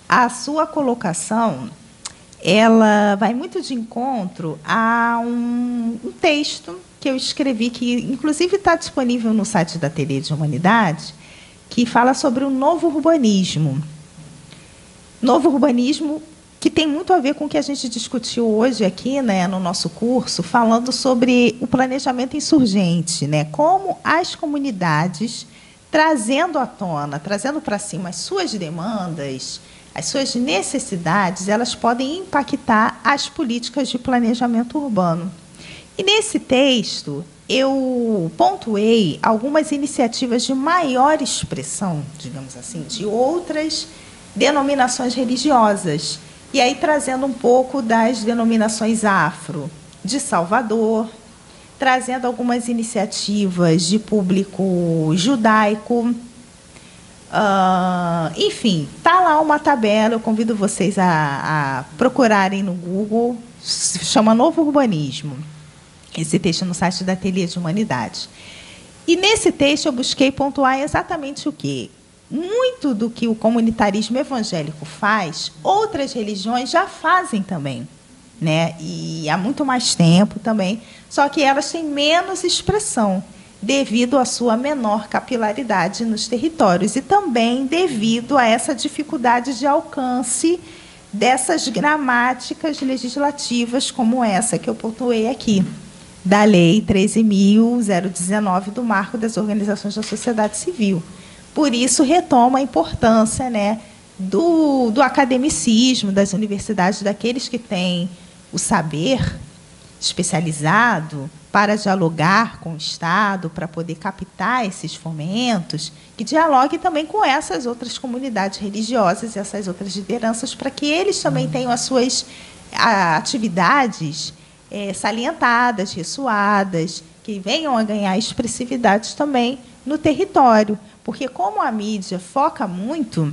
Speaker 1: a sua colocação, ela vai muito de encontro a um texto que eu escrevi, que inclusive está disponível no site da Ateliê de Humanidade, que fala sobre o novo urbanismo. Novo urbanismo que tem muito a ver com o que a gente discutiu hoje aqui, né, no nosso curso, falando sobre o planejamento insurgente, né, como as comunidades, trazendo à tona, trazendo para cima as suas demandas, as suas necessidades, elas podem impactar as políticas de planejamento urbano. E nesse texto, eu pontuei algumas iniciativas de maior expressão, digamos assim, de outras denominações religiosas. E aí trazendo um pouco das denominações afro de Salvador, trazendo algumas iniciativas de público judaico. Enfim, está lá uma tabela, eu convido vocês a procurarem no Google, se chama Novo Urbanismo. Esse texto no site da Ateliê de Humanidade. E nesse texto eu busquei pontuar exatamente o quê? Muito do que o comunitarismo evangélico faz, outras religiões já fazem também, né? E há muito mais tempo também, só que elas têm menos expressão, devido à sua menor capilaridade nos territórios e também devido a essa dificuldade de alcance dessas gramáticas legislativas como essa que eu pontuei aqui, da Lei 13.019 do Marco das Organizações da Sociedade Civil. Por isso, retoma a importância, né, do academicismo, das universidades, daqueles que têm o saber especializado para dialogar com o Estado, para poder captar esses fomentos, que dialogue também com essas outras comunidades religiosas, essas outras lideranças, para que eles também tenham as suas atividades salientadas, ressoadas, que venham a ganhar expressividade também no território. Porque, como a mídia foca muito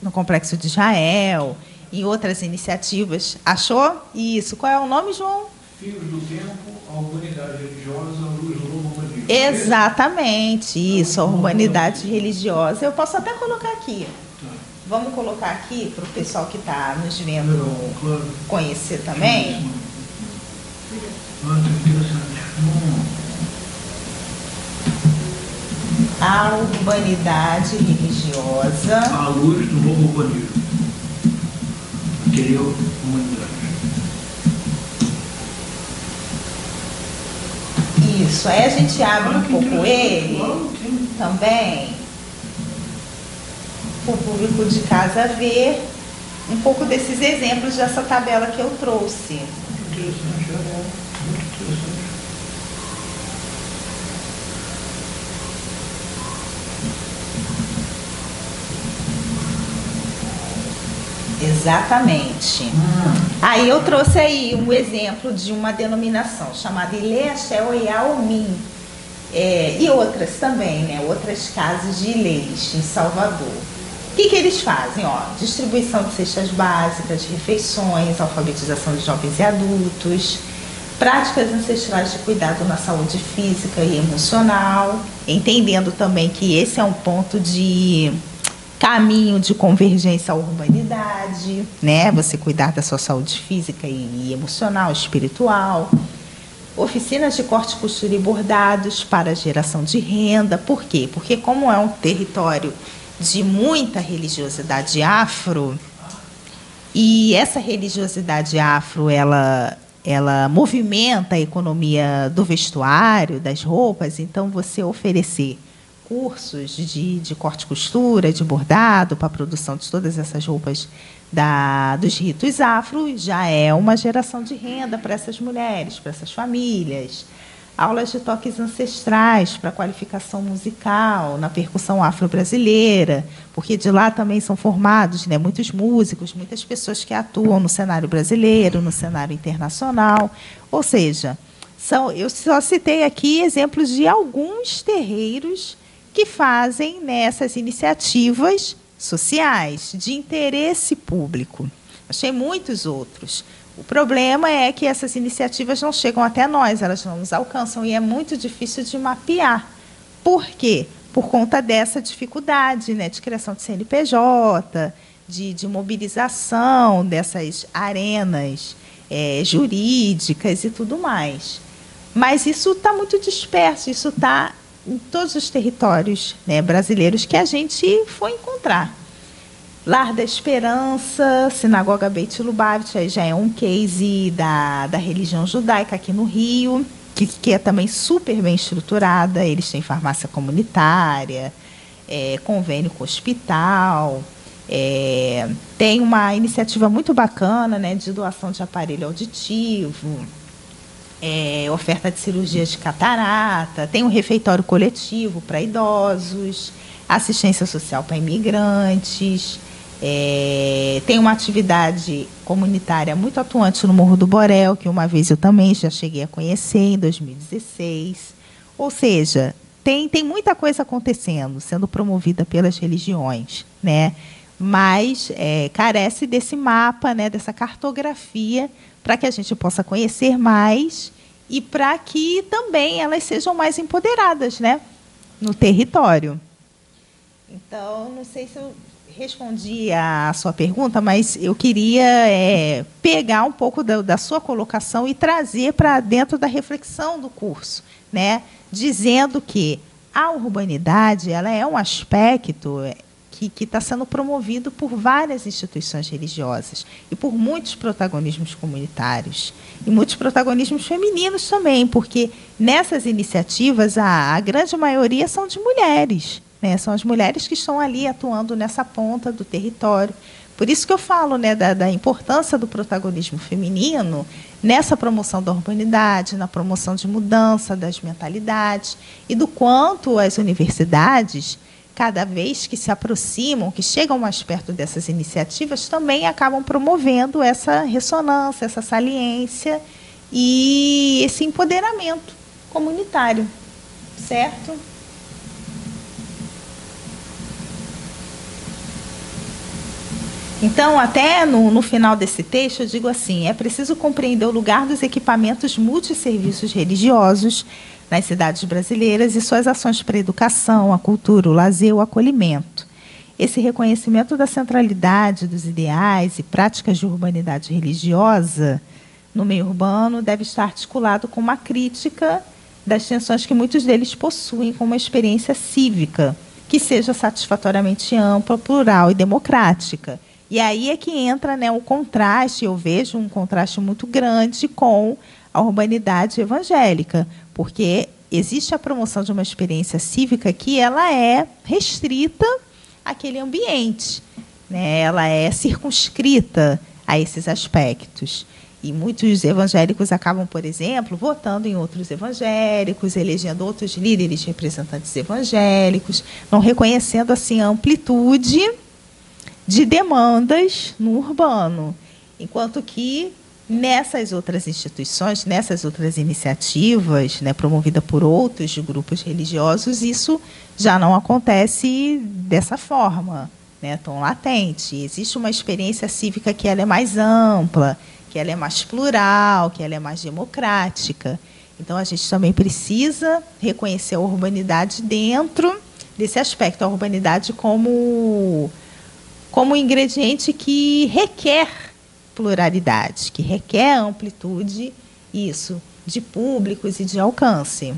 Speaker 1: no Complexo de Israel e outras iniciativas... Achou? Isso. Qual é o nome, João?
Speaker 4: Filhos do Tempo, a Urbanidade Religiosa, a Luz do Novo Urbanismo.
Speaker 1: Exatamente, isso, a urbanidade religiosa. Eu posso até colocar aqui. Vamos colocar aqui para o pessoal que está nos vendo conhecer também. A urbanidade religiosa.
Speaker 4: A luz do novo urbanismo. Queria humanidade.
Speaker 1: Isso, aí a gente abre um pouco ele também, para o público de casa ver um pouco desses exemplos dessa tabela que eu trouxe.
Speaker 4: Interessante, muito interessante.
Speaker 1: Exatamente. Aí eu trouxe aí um exemplo de uma denominação chamada Ilê Axé Oiaomim, e outras também, né? Outras casas de leis em Salvador. O que eles fazem? Distribuição de cestas básicas, refeições, alfabetização de jovens e adultos, práticas ancestrais de cuidado na saúde física e emocional, entendendo também que esse é um ponto de caminho de convergência à urbanidade, né? Você cuidar da sua saúde física e emocional, espiritual. Oficinas de corte, costura e bordados para geração de renda. Por quê? Porque como é um território de muita religiosidade afro, e essa religiosidade afro, ela movimenta a economia do vestuário, das roupas, então você oferecer cursos de corte e costura, de bordado, para a produção de todas essas roupas dos ritos afro, já é uma geração de renda para essas mulheres, para essas famílias. Aulas de toques ancestrais para qualificação musical, na percussão afro-brasileira, porque de lá também são formados, né, muitos músicos, muitas pessoas que atuam no cenário brasileiro, no cenário internacional. Ou seja, eu só citei aqui exemplos de alguns terreiros que fazem nessas iniciativas sociais de interesse público. Achei muitos outros. O problema é que essas iniciativas não chegam até nós, elas não nos alcançam, e é muito difícil de mapear. Por quê? Por conta dessa dificuldade, né, de criação de CNPJ, de mobilização dessas arenas jurídicas e tudo mais. Mas isso está muito disperso, isso está em todos os territórios, né, brasileiros que a gente foi encontrar. Lar da Esperança, Sinagoga Beit Lubavitch, aí já é um case da religião judaica aqui no Rio, que é também super bem estruturada. Eles têm farmácia comunitária, convênio com o hospital, tem uma iniciativa muito bacana, né, de doação de aparelho auditivo, oferta de cirurgia de catarata, tem um refeitório coletivo para idosos, assistência social para imigrantes, tem uma atividade comunitária muito atuante no Morro do Borel, que uma vez eu também já cheguei a conhecer, em 2016. Ou seja, tem muita coisa acontecendo, sendo promovida pelas religiões, né? Mas carece desse mapa, né, dessa cartografia, para que a gente possa conhecer mais e para que também elas sejam mais empoderadas, né, no território. Então, não sei se eu respondi a sua pergunta, mas eu queria pegar um pouco da sua colocação e trazer para dentro da reflexão do curso, né, dizendo que a urbanidade ela é um aspecto que está sendo promovido por várias instituições religiosas e por muitos protagonismos comunitários e muitos protagonismos femininos também, porque nessas iniciativas a grande maioria são de mulheres, né? São as mulheres que estão ali atuando nessa ponta do território. Por isso que eu falo, né, da importância do protagonismo feminino nessa promoção da urbanidade, na promoção de mudança das mentalidades e do quanto as universidades, cada vez que se aproximam, que chegam mais perto dessas iniciativas, também acabam promovendo essa ressonância, essa saliência e esse empoderamento comunitário, certo? Então, até no final desse texto, eu digo assim, é preciso compreender o lugar dos equipamentos multisserviços religiosos nas cidades brasileiras e suas ações para a educação, a cultura, o lazer, o acolhimento. Esse reconhecimento da centralidade dos ideais e práticas de urbanidade religiosa no meio urbano deve estar articulado com uma crítica das tensões que muitos deles possuem com uma experiência cívica que seja satisfatoriamente ampla, plural e democrática. E aí é que entra, né, o contraste, eu vejo um contraste muito grande com a urbanidade evangélica, porque existe a promoção de uma experiência cívica que ela é restrita àquele ambiente, né? Ela é circunscrita a esses aspectos. E muitos evangélicos acabam, por exemplo, votando em outros evangélicos, elegendo outros líderes representantes evangélicos, não reconhecendo assim a amplitude de demandas no urbano, enquanto que nessas outras instituições, nessas outras iniciativas, né, promovidas por outros grupos religiosos, isso já não acontece dessa forma, né, tão latente. Existe uma experiência cívica que ela é mais ampla, que ela é mais plural, que ela é mais democrática. Então, a gente também precisa reconhecer a urbanidade dentro desse aspecto, a urbanidade como um ingrediente que requer pluralidade, que requer amplitude, isso, de públicos e de alcance.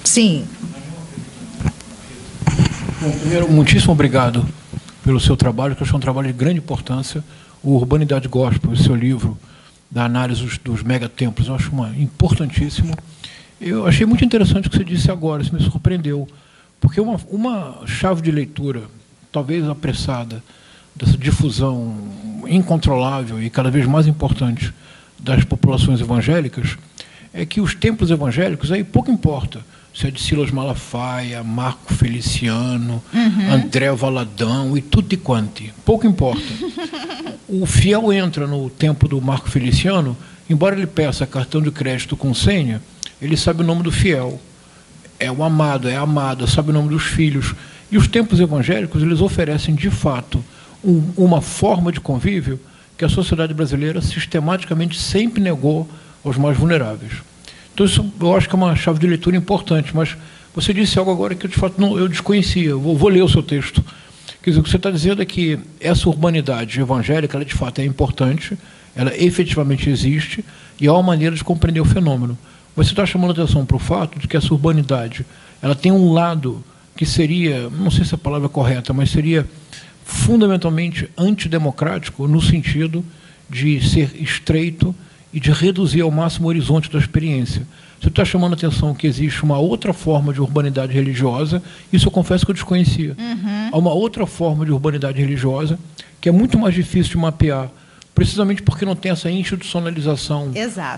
Speaker 1: Sim.
Speaker 6: Bom, primeiro, muitíssimo obrigado pelo seu trabalho, que eu acho um trabalho de grande importância. O Urbanidade Gospel, o seu livro da análise dos megatemplos, eu acho importantíssimo. Eu achei muito interessante o que você disse agora, isso me surpreendeu, porque uma chave de leitura, talvez apressada, dessa difusão incontrolável e cada vez mais importante das populações evangélicas, é que os templos evangélicos, aí pouco importa se é de Silas Malafaia, Marco Feliciano, André Valadão e tutti quanti, pouco importa. O fiel entra no templo do Marco Feliciano, embora ele peça cartão de crédito com senha, ele sabe o nome do fiel. É o amado, é a amada, sabe o nome dos filhos. E os templos evangélicos, eles oferecem, de fato, uma forma de convívio que a sociedade brasileira sistematicamente sempre negou aos mais vulneráveis. Então, isso eu acho que é uma chave de leitura importante, mas você disse algo agora que, de fato, eu desconhecia. Eu vou ler o seu texto. Quer dizer, o que você está dizendo é que essa urbanidade evangélica, ela, de fato, é importante, ela efetivamente existe, e há uma maneira de compreender o fenômeno. Você está chamando a atenção para o fato de que essa urbanidade ela tem um lado que seria, não sei se a palavra é correta, mas seria fundamentalmente antidemocrático no sentido de ser estreito e de reduzir ao máximo o horizonte da experiência. Você está chamando a atenção que existe uma outra forma de urbanidade religiosa, isso eu confesso que eu desconhecia. Há uma outra forma de urbanidade religiosa que é muito mais difícil de mapear, precisamente porque não tem essa institucionalização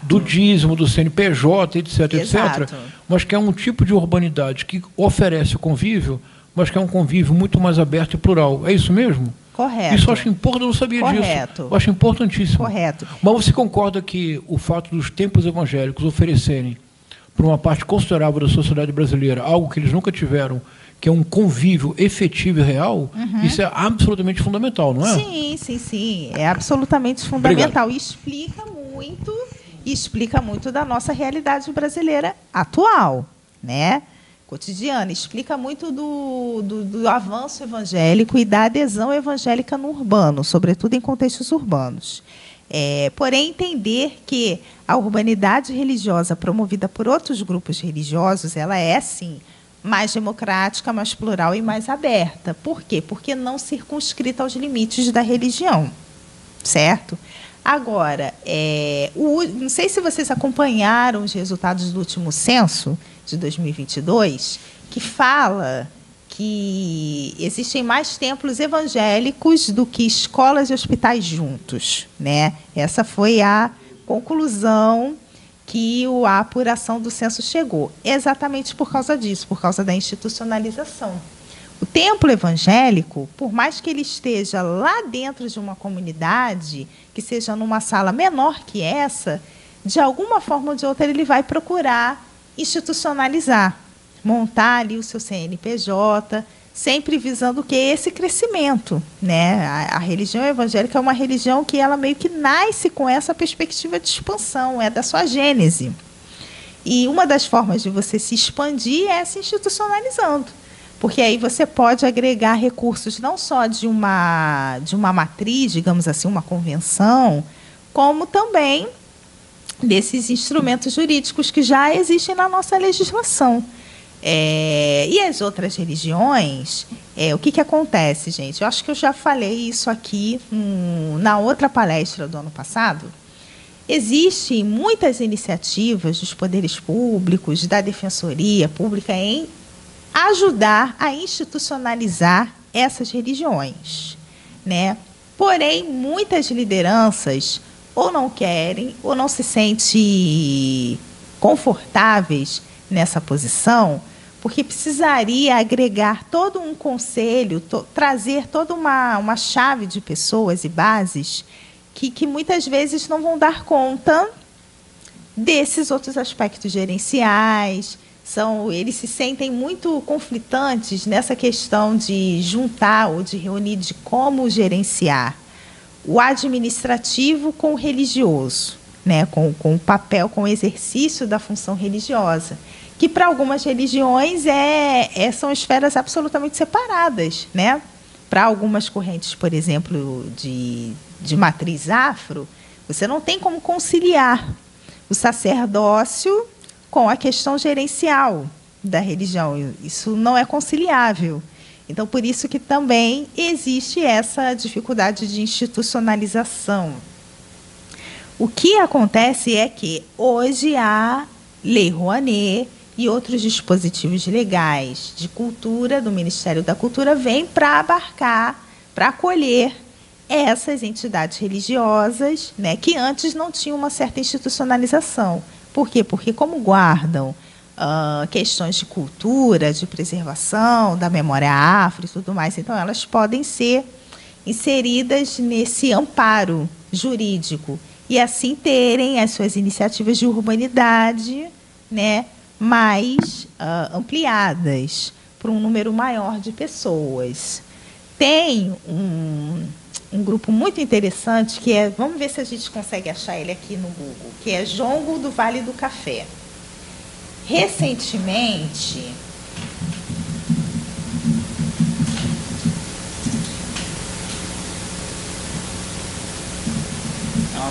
Speaker 6: do dízimo, do CNPJ, etc., etc., mas que é um tipo de urbanidade que oferece o convívio, mas que é um convívio muito mais aberto e plural. É isso mesmo?
Speaker 1: Correto.
Speaker 6: Isso eu acho importante, eu não sabia disso. Eu acho importantíssimo.
Speaker 1: Correto.
Speaker 6: Mas você concorda que o fato dos templos evangélicos oferecerem para uma parte considerável da sociedade brasileira algo que eles nunca tiveram, que é um convívio efetivo e real, isso é absolutamente fundamental, não é?
Speaker 1: Sim, sim, sim. É absolutamente fundamental.
Speaker 6: Obrigado.
Speaker 1: E explica muito da nossa realidade brasileira atual, né? Cotidiana. Explica muito do avanço evangélico e da adesão evangélica no urbano, sobretudo em contextos urbanos. Porém, entender que a urbanidade religiosa promovida por outros grupos religiosos, ela é, sim, mais democrática, mais plural e mais aberta. Por quê? Porque não circunscrita aos limites da religião, certo? Agora, não sei se vocês acompanharam os resultados do último censo de 2022, que fala que existem mais templos evangélicos do que escolas e hospitais juntos, né? Essa foi a conclusão que a apuração do censo chegou, exatamente por causa disso, por causa da institucionalização. O templo evangélico, por mais que ele esteja lá dentro de uma comunidade, que seja numa sala menor que essa, de alguma forma ou de outra ele vai procurar institucionalizar, montar ali o seu CNPJ, sempre visando o que é esse crescimento, né? A religião evangélica é uma religião que ela meio que nasce com essa perspectiva de expansão, é da sua gênese. E uma das formas de você se expandir é se institucionalizando, porque aí você pode agregar recursos não só de uma matriz, digamos assim, uma convenção, como também desses instrumentos jurídicos que já existem na nossa legislação. E as outras religiões, o que acontece, gente? Eu acho que eu já falei isso aqui na outra palestra do ano passado. Existem muitas iniciativas dos poderes públicos, da Defensoria Pública, em ajudar a institucionalizar essas religiões, né? Porém, muitas lideranças ou não querem, ou não se sentem confortáveis nessa posição, porque precisaria agregar todo um conselho, trazer toda uma chave de pessoas e bases que muitas vezes não vão dar conta desses outros aspectos gerenciais, eles se sentem muito conflitantes nessa questão de juntar ou de reunir, de como gerenciar o administrativo com o religioso, né? com o papel, com o exercício da função religiosa, que para algumas religiões são esferas absolutamente separadas, né? Para algumas correntes, por exemplo, de matriz afro, você não tem como conciliar o sacerdócio com a questão gerencial da religião. Isso não é conciliável. Então, por isso que também existe essa dificuldade de institucionalização. O que acontece é que hoje a Lei Rouanet e outros dispositivos legais de cultura do Ministério da Cultura vêm para abarcar, para acolher essas entidades religiosas, né, que antes não tinham uma certa institucionalização. Por quê? Porque como guardam questões de cultura, de preservação da memória afro e tudo mais, então elas podem ser inseridas nesse amparo jurídico e assim terem as suas iniciativas de urbanidade, né, mais ampliadas para um número maior de pessoas. Tem um grupo muito interessante que vamos ver se a gente consegue achar ele aqui no Google, que é Jongo do Vale do Café. Recentemente,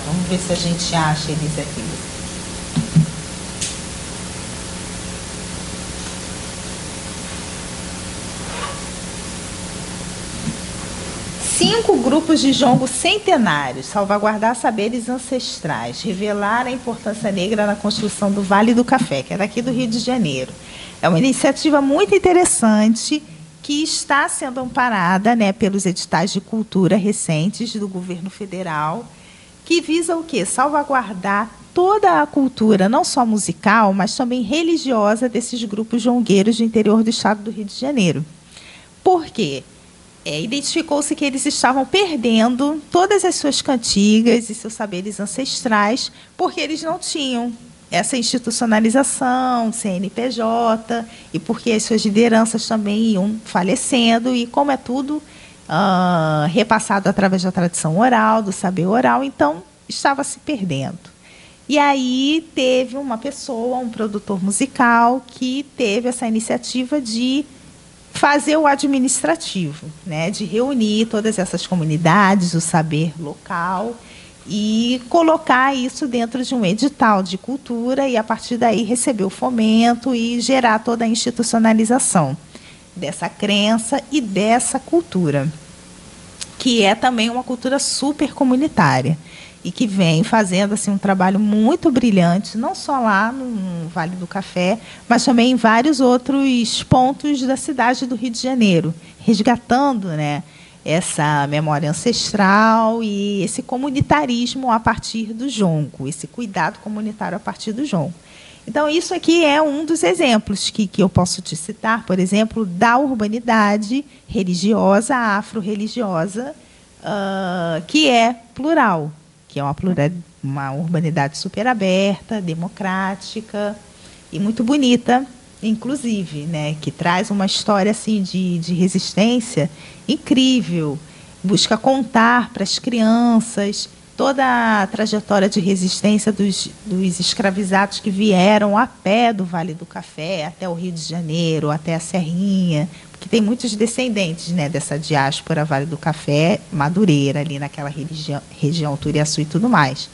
Speaker 1: vamos ver se a gente acha eles aqui. Cinco grupos de jongo centenários, salvaguardar saberes ancestrais, revelar a importância negra na construção do Vale do Café, que é daqui do Rio de Janeiro. É uma iniciativa muito interessante que está sendo amparada, né, pelos editais de cultura recentes do governo federal, que visa o quê? Salvaguardar toda a cultura, não só musical, mas também religiosa desses grupos jongueiros do interior do estado do Rio de Janeiro. Por quê? Identificou-se que eles estavam perdendo todas as suas cantigas e seus saberes ancestrais, porque eles não tinham essa institucionalização, CNPJ, e porque as suas lideranças também iam falecendo, e como é tudo repassado através da tradição oral, do saber oral, então estava se perdendo. E aí teve uma pessoa, um produtor musical, que teve essa iniciativa de fazer o administrativo, né, de reunir todas essas comunidades, o saber local, e colocar isso dentro de um edital de cultura e, a partir daí, receber o fomento e gerar toda a institucionalização dessa crença e dessa cultura, que é também uma cultura super comunitária e que vem fazendo assim, um trabalho muito brilhante, não só lá no Vale do Café, mas também em vários outros pontos da cidade do Rio de Janeiro, resgatando, né, essa memória ancestral e esse comunitarismo a partir do jongo, esse cuidado comunitário a partir do jongo. Então, isso aqui é um dos exemplos que eu posso te citar, por exemplo, da urbanidade religiosa, afro-religiosa, que é plural, que é uma urbanidade super aberta, democrática e muito bonita, inclusive, né, que traz uma história assim, de resistência incrível, busca contar para as crianças toda a trajetória de resistência dos escravizados que vieram a pé do Vale do Café até o Rio de Janeiro, até a Serrinha, porque tem muitos descendentes, né, dessa diáspora Vale do Café, Madureira, ali naquela região Turiaçu e tudo mais.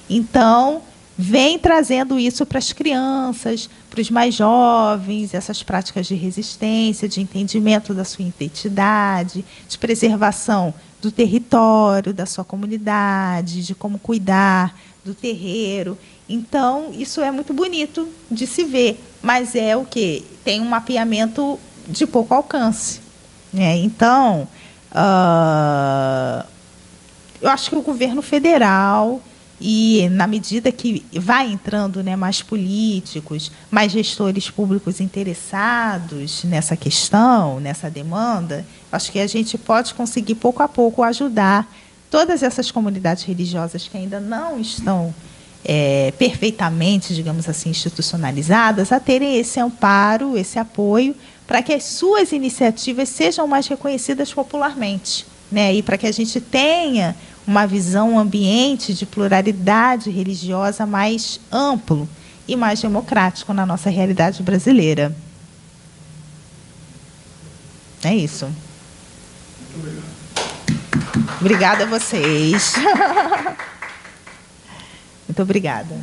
Speaker 1: Então, vem trazendo isso para as crianças, para os mais jovens, essas práticas de resistência, de entendimento da sua identidade, de preservação do território, da sua comunidade, de como cuidar do terreiro. Então, isso é muito bonito de se ver, mas é o quê? Tem um mapeamento de pouco alcance, né? Então, eu acho que o governo federal, e na medida que vai entrando, né, mais políticos, mais gestores públicos interessados nessa questão, nessa demanda, acho que a gente pode conseguir, pouco a pouco, ajudar todas essas comunidades religiosas que ainda não estão perfeitamente, digamos assim, institucionalizadas, a terem esse amparo, esse apoio, para que as suas iniciativas sejam mais reconhecidas popularmente, né? E para que a gente tenha uma visão, um ambiente de pluralidade religiosa mais amplo e mais democrático na nossa realidade brasileira. É isso.
Speaker 4: Muito obrigado.
Speaker 1: Obrigada a vocês. Muito obrigada.